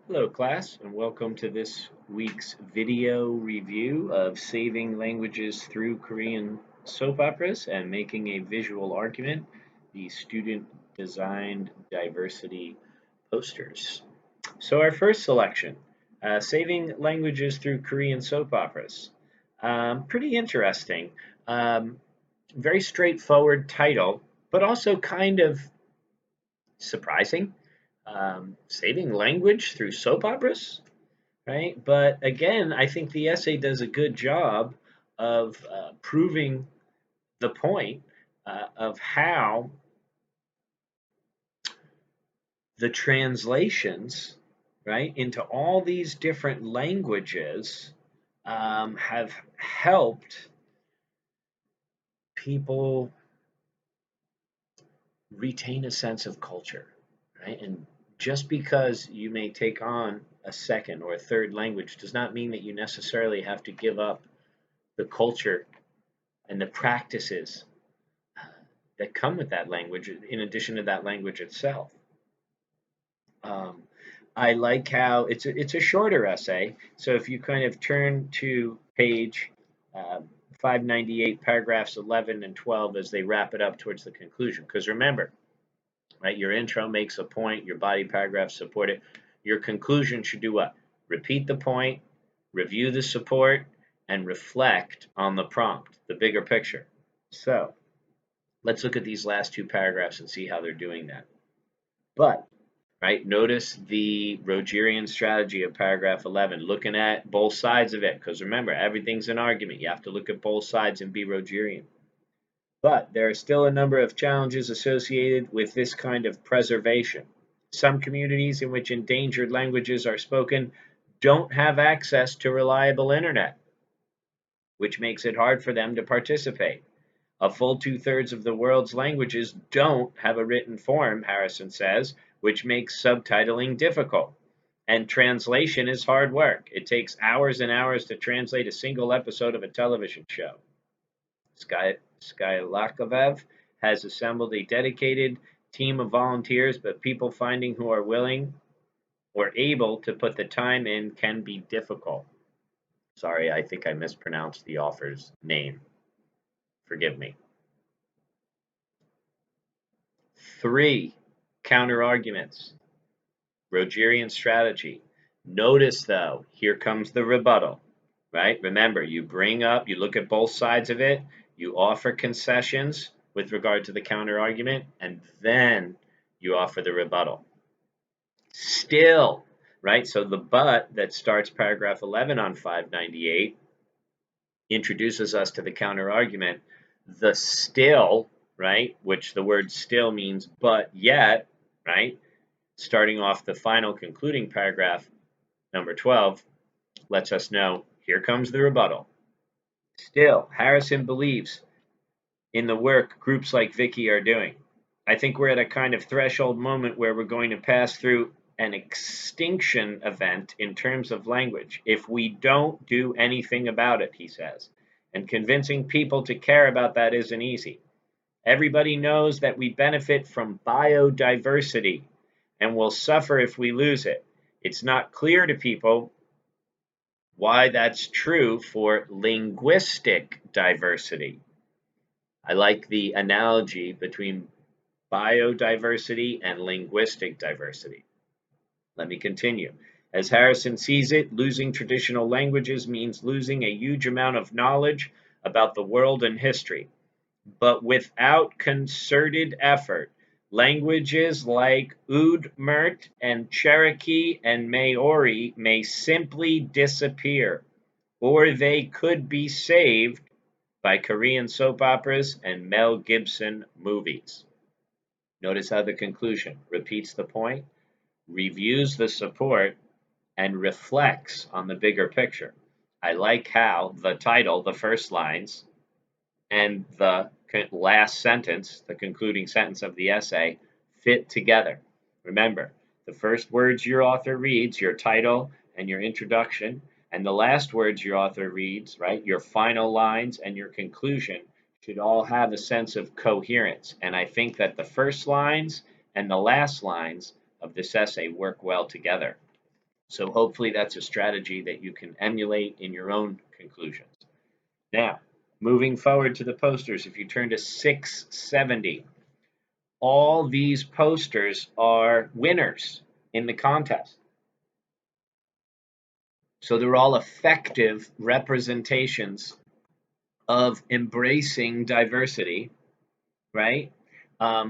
Hello class, and welcome to this week's video review of Saving Languages Through Korean Soap Operas and Making a Visual Argument, the student designed diversity posters. So our first selection, Saving Languages Through Korean Soap Operas. Pretty interesting. Um, Very straightforward title, but also kind of surprising. Saving language through soap operas, right? But again, I think the essay does a good job of proving the point of how the translations, right, into all these different languages have helped people retain a sense of culture, right? And just because you may take on a second or a third language does not mean that you necessarily have to give up the culture and the practices that come with that language in addition to that language itself. Um, I like how it's a shorter essay. So if you kind of turn to page 598, paragraphs 11 and 12 as they wrap it up towards the conclusion. Because remember, right, your intro makes a point, your body paragraphs support it. Your conclusion should do what? Repeat the point, review the support, and reflect on the prompt, the bigger picture. So let's look at these last two paragraphs and see how they're doing that. But, right, notice the Rogerian strategy of paragraph 11, looking at both sides of it, because remember, everything's an argument. You have to look at both sides and be Rogerian. But there are still a number of challenges associated with this kind of preservation. Some communities in which endangered languages are spoken don't have access to reliable internet, which makes it hard for them to participate. A full two-thirds of the world's languages don't have a written form, Harrison says, which makes subtitling difficult. And translation is hard work. It takes hours and hours to translate a single episode of a television show. Skylakovev has assembled a dedicated team of volunteers, but people finding who are willing or able to put the time in can be difficult. Sorry, I think I mispronounced the author's name. Forgive me. 3. Counter-arguments. Rogerian strategy. Notice, though, here comes the rebuttal, right? Remember, you look at both sides of it, you offer concessions with regard to the counter-argument, and then you offer the rebuttal. Still, right? So the but that starts paragraph 11 on 598 introduces us to the counter-argument. The still, right, which the word still means but yet, right, starting off the final concluding paragraph, number 12, lets us know here comes the rebuttal. Still, Harrison believes in the work groups like Vicky are doing. I think we're at a kind of threshold moment where we're going to pass through an extinction event in terms of language if we don't do anything about it, he says. And convincing people to care about that isn't easy. Everybody knows that we benefit from biodiversity and will suffer if we lose it. It's not clear to people why that's true for linguistic diversity. I like the analogy between biodiversity and linguistic diversity. Let me continue. As Harrison sees it, losing traditional languages means losing a huge amount of knowledge about the world and history. But without concerted effort, languages like Udmurt and Cherokee and Maori may simply disappear, or they could be saved by Korean soap operas and Mel Gibson movies. Notice how the conclusion repeats the point, reviews the support, and reflects on the bigger picture. I like how the title, the first lines, and the last sentence, the concluding sentence of the essay, fit together. Remember, the first words your author reads, your title and your introduction, and the last words your author reads, right, your final lines and your conclusion should all have a sense of coherence. And I think that the first lines and the last lines of this essay work well together. So hopefully that's a strategy that you can emulate in your own conclusions. Now, moving forward to the posters, if you turn to 670, all these posters are winners in the contest. So they're all effective representations of embracing diversity, right?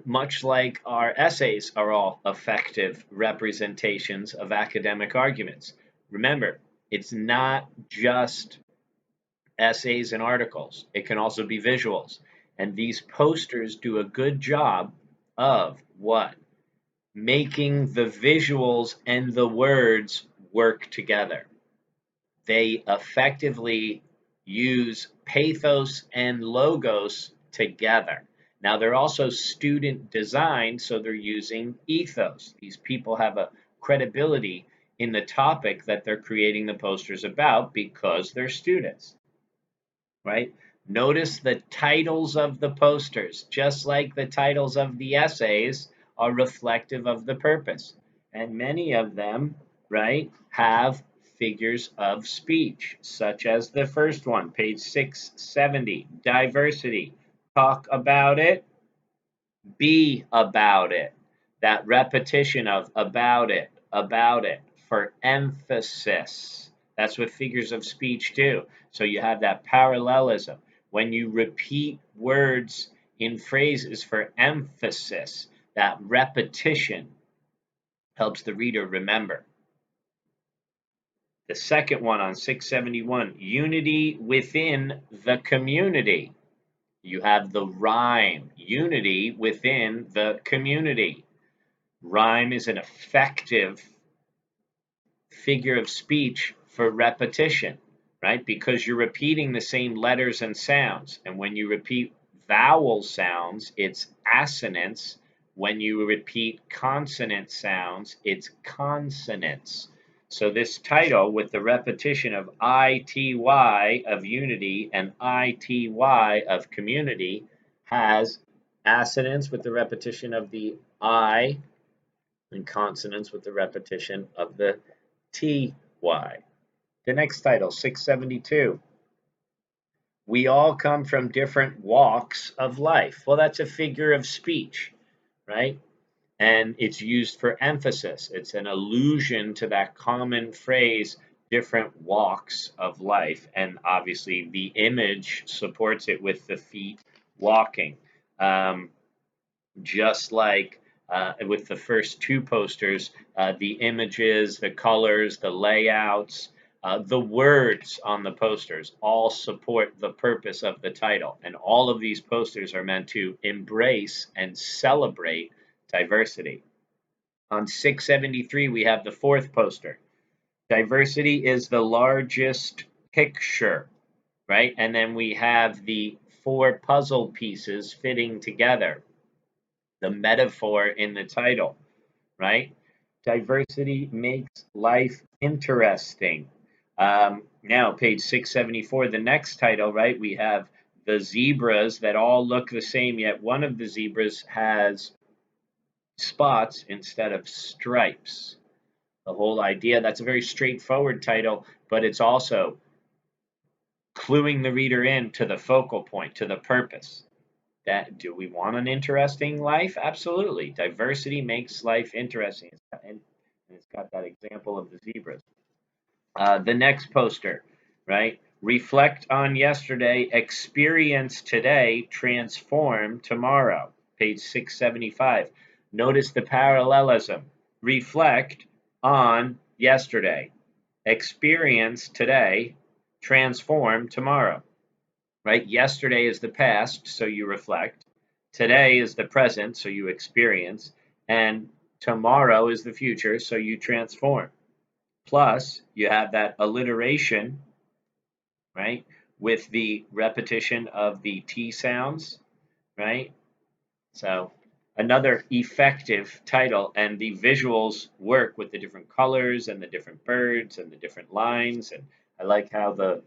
Much like our essays are all effective representations of academic arguments. Remember, it's not just essays and articles, it can also be visuals. And these posters do a good job of what? Making the visuals and the words work together. They effectively use pathos and logos together. Now, they're also student designed, so they're using ethos. These people have a credibility in the topic that they're creating the posters about because they're students, right? Notice the titles of the posters, just like the titles of the essays, are reflective of the purpose. And many of them, right, have figures of speech, such as the first one, page 670, diversity. Talk about it, be about it. That repetition of about it, for emphasis. That's what figures of speech do. So you have that parallelism. When you repeat words in phrases for emphasis, that repetition helps the reader remember. The second one on 671, unity within the community. You have the rhyme, unity within the community. Rhyme is an effective figure of speech for repetition, right? Because you're repeating the same letters and sounds. And when you repeat vowel sounds, it's assonance. When you repeat consonant sounds, it's consonants. So this title, with the repetition of ITY of unity and ITY of community, has assonance with the repetition of the I and consonants with the repetition of the TY. The next title, 672. We all come from different walks of life. Well, that's a figure of speech, right? And it's used for emphasis. It's an allusion to that common phrase, different walks of life. And obviously, the image supports it with the feet walking. Just like with the first two posters, the images, the colors, the layouts, the words on the posters all support the purpose of the title. And all of these posters are meant to embrace and celebrate diversity. On 673, we have the fourth poster. Diversity is the largest picture, right? And then we have the four puzzle pieces fitting together, the metaphor in the title, right? Diversity makes life interesting. Now, page 674, the next title, right? We have the zebras that all look the same, yet one of the zebras has spots instead of stripes. The whole idea, that's a very straightforward title, but it's also cluing the reader in to the focal point, to the purpose. That, do we want an interesting life? Absolutely. Diversity makes life interesting. And it's got that example of the zebras. The next poster, right? Reflect on yesterday, experience today, transform tomorrow. Page 675. Notice the parallelism. Reflect on yesterday, experience today, transform tomorrow. Right? Yesterday is the past, so you reflect. Today is the present, so you experience. And tomorrow is the future, so you transform. Plus, you have that alliteration, right? With the repetition of the T sounds, right? So, another effective title, and the visuals work with the different colors and the different birds and the different lines. And I like how the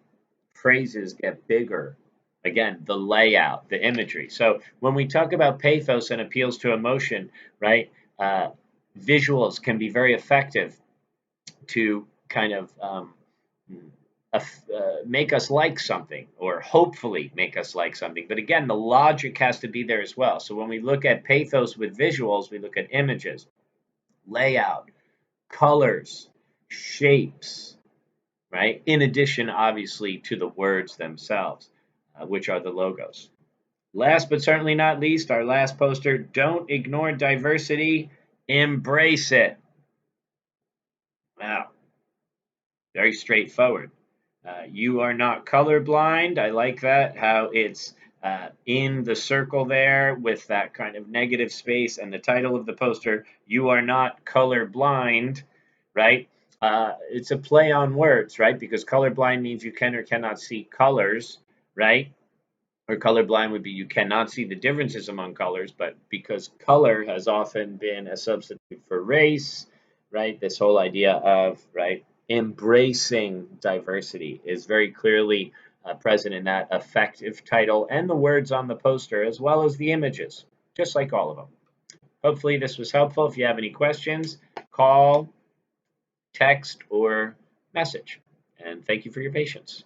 phrases get bigger. Again, the layout, the imagery. So when we talk about pathos and appeals to emotion, right, visuals can be very effective to kind of make us like something, or hopefully make us like something. But again, the logic has to be there as well. So when we look at pathos with visuals, we look at images, layout, colors, shapes, right? In addition, obviously, to the words themselves, which are the logos. Last but certainly not least, our last poster: don't ignore diversity, embrace it. Wow, very straightforward. You are not colorblind. I like that, how it's in the circle there with that kind of negative space, and the title of the poster, you are not colorblind, right? It's a play on words, right? Because colorblind means you can or cannot see colors, right? Or colorblind would be you cannot see the differences among colors, but because color has often been a substitute for race, right? This whole idea of, right, embracing diversity is very clearly present in that effective title and the words on the poster, as well as the images, just like all of them. Hopefully this was helpful. If you have any questions, call, text, or message. And thank you for your patience.